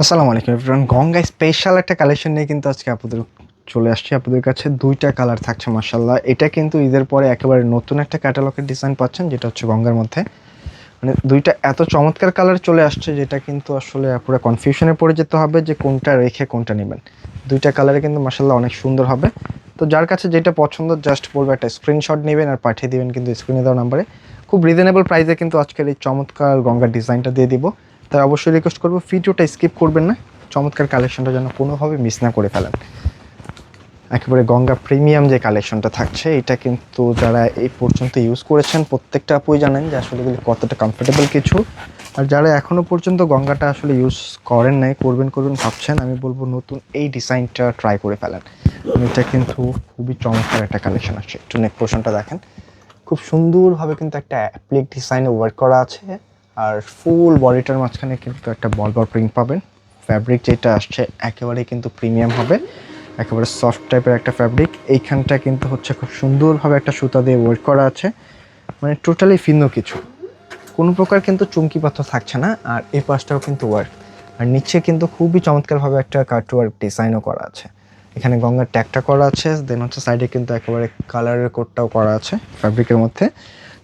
আসসালামু আলাইকুম everyone, Ganga special একটা কালেকশন নিয়ে কিন্তু আজকে আপনাদের চলে আসছি। আপনাদের কাছে দুইটা কালার থাকছে মাশাআল্লাহ। এটা কিন্তু ঈদের পরে একেবারে নতুন একটা ক্যাটালগের ডিজাইন পাচ্ছেন, যেটা হচ্ছে গঙ্গার মধ্যে। মানে দুইটা এত চমৎকার কালার চলে আসছে, যেটা কিন্তু আসলে পুরো কনফিউশনে পড়ে যেতে হবে যে কোনটা রেখে কোনটা নেবেন। দুইটা কালারে কিন্তু মাশাআল্লাহ অনেক সুন্দর হবে। তো যার কাছে যেটা পছন্দ জাস্ট বলবো একটা স্ক্রিনশট নেবেন আর পাঠিয়ে দিবেন কিন্তু স্ক্রিনে দেওয়া নাম্বারে। খুব রিজনেবল প্রাইসে কিন্তু আজকের এই চমৎকার গঙ্গার ডিজাইনটা দিয়ে দিব। তাই অবশ্যই রিকোয়েস্ট করবো ভিডিওটা স্কিপ করবেন না, চমৎকার কালেকশনটা যেন কোনোভাবে মিস না করে ফেলেন। একেবারে গঙ্গা প্রিমিয়াম যে কালেকশনটা থাকছে, এটা কিন্তু যারা এই পর্যন্ত ইউজ করেছেন প্রত্যেকটা আপুই জানেন যে আসলে এগুলি কতটা কমফোর্টেবল কিছু। আর যারা এখনও পর্যন্ত গঙ্গাটা আসলে ইউজ করেন নাই, করবেন ভাবছেন, আমি বলবো নতুন এই ডিজাইনটা ট্রাই করে ফেলেন। এটা কিন্তু খুবই চমৎকার একটা কালেকশন আসছে। একটু নেক পোর্শনটা দেখেন, খুব সুন্দরভাবে কিন্তু একটা অ্যাপ্লিক ডিজাইনে ওয়ার্ক করা আছে। আর ফুল বডিটার মাঝখানে কিন্তু একটা বল প্রিন্ট পাবেন। ফ্যাব্রিক যেটা আসছে একেবারে কিন্তু প্রিমিয়াম হবে, একেবারে সফট টাইপের একটা ফ্যাব্রিক। এইখানটা কিন্তু হচ্ছে খুব সুন্দরভাবে একটা সুতা দিয়ে ওয়ার্ক করা আছে, মানে টোটালি ভিন্ন কিছু, কোনো প্রকার কিন্তু চুমকি পাথর থাকছে না। আর এই পাশটাও কিন্তু ওয়ার্ক, আর নিচে কিন্তু খুবই চমৎকারভাবে একটা কাটওয়ার্ক ডিজাইনও করা আছে। এখানে গঙ্গার ট্যাগটা করা আছে, দেন হচ্ছে সাইডে কিন্তু একেবারে কালারের কোডটাও করা আছে ফ্যাব্রিকের মধ্যে।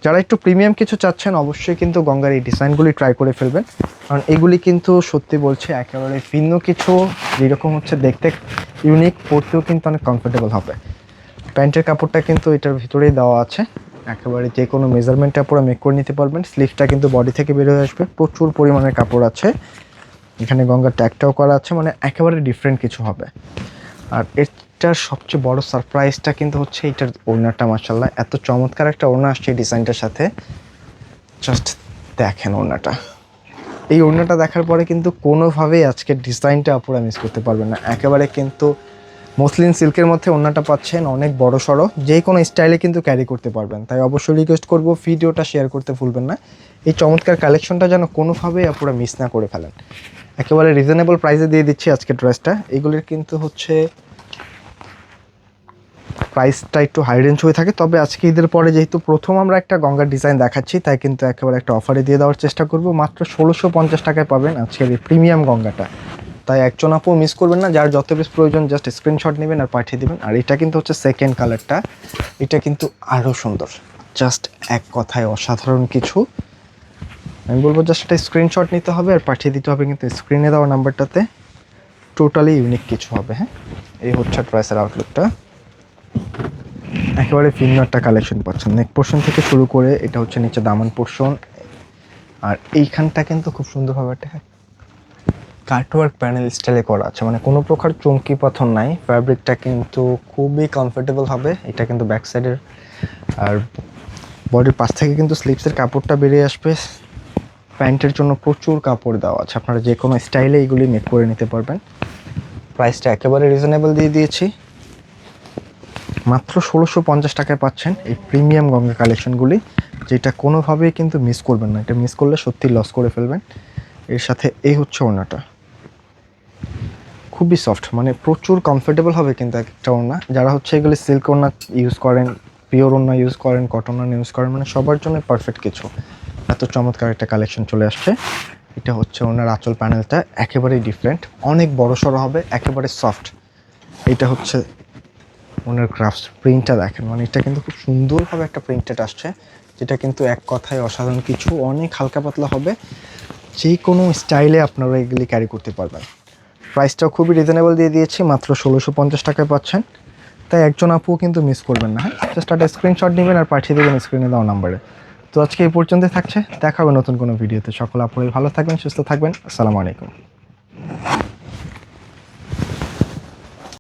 যারা একটু প্রিমিয়াম কিছু চাচ্ছেন অবশ্যই কিন্তু গঙ্গার এই ডিজাইনগুলি ট্রাই করে ফেলবেন, কারণ এগুলি কিন্তু সত্যি বলছে একেবারে ভিন্ন কিছু। যেরকম হচ্ছে দেখতে ইউনিক, পরতেও কিন্তু অনেক কমফোর্টেবল হবে। প্যান্টের কাপড়টা কিন্তু এটার ভিতরেই দেওয়া আছে, একেবারে যে কোনো মেজারমেন্টটা পুরো মেক করে নিতে পারবেন। স্লিভটা কিন্তু বডি থেকে বেরোয় আসবে, প্রচুর পরিমাণের কাপড় আছে। এখানে গঙ্গার ট্যাগটাও করা আছে, মানে একেবারে ডিফারেন্ট কিছু হবে। আর এটার সবচেয়ে বড় সারপ্রাইজটা কিন্তু হচ্ছে এটার ওড়নাটা। মাশাআল্লাহ এত চমৎকার একটা ওড়না আসছে এই ডিজাইনটার সাথে। জাস্ট দেখেন ওড়নাটা, এই ওড়নাটা দেখার পরে কিন্তু কোনোভাবেই আজকের ডিজাইনটা আপনারা মিস করতে পারবেন না। একেবারে কিন্তু মসলিন সিল্কের মধ্যে ওড়নাটা পাচ্ছেন, অনেক বড় সড়ো, যে কোনো স্টাইলে কিন্তু ক্যারি করতে পারবেন। তাই অবশ্যই রিকোয়েস্ট করব ভিডিওটা শেয়ার করতে ভুলবেন না। এই চমৎকার কালেকশনটা যেন কোনোভাবেই আপনারা মিস না করে ফেলেন। একেবারে রিজনেবল প্রাইসে দিয়ে দিচ্ছি আজকের ড্রেসটা। এগুলির কিন্তু হচ্ছে প্রাইসটা একটু হাই রেঞ্জ হয়ে থাকে, তবে আজকে ঈদের পরে যেহেতু প্রথম আমরা একটা গঙ্গার ডিজাইন দেখাচ্ছি, তাই কিন্তু একেবারে একটা অফারে দিয়ে দেওয়ার চেষ্টা করব। মাত্র 1650 টাকায় পাবেন আজকের এই প্রিমিয়াম গঙ্গাটা। তাই একজন আপু মিস করবেন না, যার যত বেশি প্রয়োজন জাস্ট স্ক্রিনশট নেবেন আর পাঠিয়ে দেবেন। আর এটা কিন্তু হচ্ছে সেকেন্ড কালারটা, এটা কিন্তু আরও সুন্দর, জাস্ট এক কথায় অসাধারণ কিছু। আমি বলবো জাস্ট একটা স্ক্রিনশট নিতে হবে আর পাঠিয়ে দিতে হবে কিন্তু স্ক্রিনে দেওয়া নাম্বারটাতে। টোটালি ইউনিক কিছু হবে। হ্যাঁ, এই হচ্ছে ড্রেসের আউটলুকটা। একেবারে ভিন্ন একটা কালেকশন পাচ্ছেন, নেক পোর্শন থেকে শুরু করে এটা হচ্ছে নিচে দামান পোর্শন। আর এইখানটা কিন্তু খুব সুন্দরভাবে একটা কাটওয়ার্ক প্যানেল স্টাইলে করা আছে, মানে কোনো প্রকার চমকি পাথর নাই। ফ্যাব্রিকটা কিন্তু খুবই কমফোর্টেবল হবে। এটা কিন্তু ব্যাক সাইডের আর বডির পাশ থেকে কিন্তু স্লিপসের কাপড়টা বেরিয়ে আসবে। প্যান্টের জন্য প্রচুর কাপড় দেওয়া আছে, আপনারা যে কোনো স্টাইলে এইগুলি মেক করে নিতে পারবেন। প্রাইসটা একেবারে রিজনেবল দিয়ে দিয়েছি, মাত্র 1650 টাকায় পাচ্ছেন এই প্রিমিয়াম গঙ্গা কালেকশনগুলি, যেটা কোনোভাবেই কিন্তু মিস করবেন না। এটা মিস করলে সত্যি লস করে ফেলবেন। এর সাথে এই হচ্ছে ওড়নাটা, খুবই সফট, মানে প্রচুর কমফোর্টেবল হবে কিন্তু একটা ওড়না। যারা হচ্ছে এগুলি সিল্ক ওড়না ইউজ করেন, পিওর ওড়না ইউজ করেন, কটন ওড়না ইউজ করেন, মানে সবার জন্য পারফেক্ট কিছু। এত চমৎকার একটা কালেকশন চলে আসছে। এটা হচ্ছে ওনার আঁচল প্যানেলটা, একেবারেই ডিফারেন্ট, অনেক বড় সড়ো হবে, একেবারে সফট। এটা হচ্ছে ওনার ক্রাফটস প্রিন্টটা দেখেন, মানে এটা কিন্তু খুব সুন্দরভাবে একটা প্রিন্টেড আসছে, যেটা কিন্তু এক কথায় অসাধারণ কিছু। অনেক হালকা পাতলা হবে, যে কোনো স্টাইলে আপনারা এগুলি ক্যারি করতে পারবেন। প্রাইসটাও খুবই রিজনেবল দিয়ে দিয়েছি, মাত্র 1650 টাকায় পাচ্ছেন। তাই একজন আপুও কিন্তু মিস করবেন না। হ্যাঁ, জাস্ট একটা স্ক্রিনশট নেবেন আর পাঠিয়ে দেবেন স্ক্রিনে দেওয়া নাম্বারে। তো আজকে এই পর্যন্তই থাকছে, দেখা হবে নতুন কোনো ভিডিওতে। সকল আপুরাই ভালো থাকবেন, সুস্থ থাকবেন। আসসালামু আলাইকুম।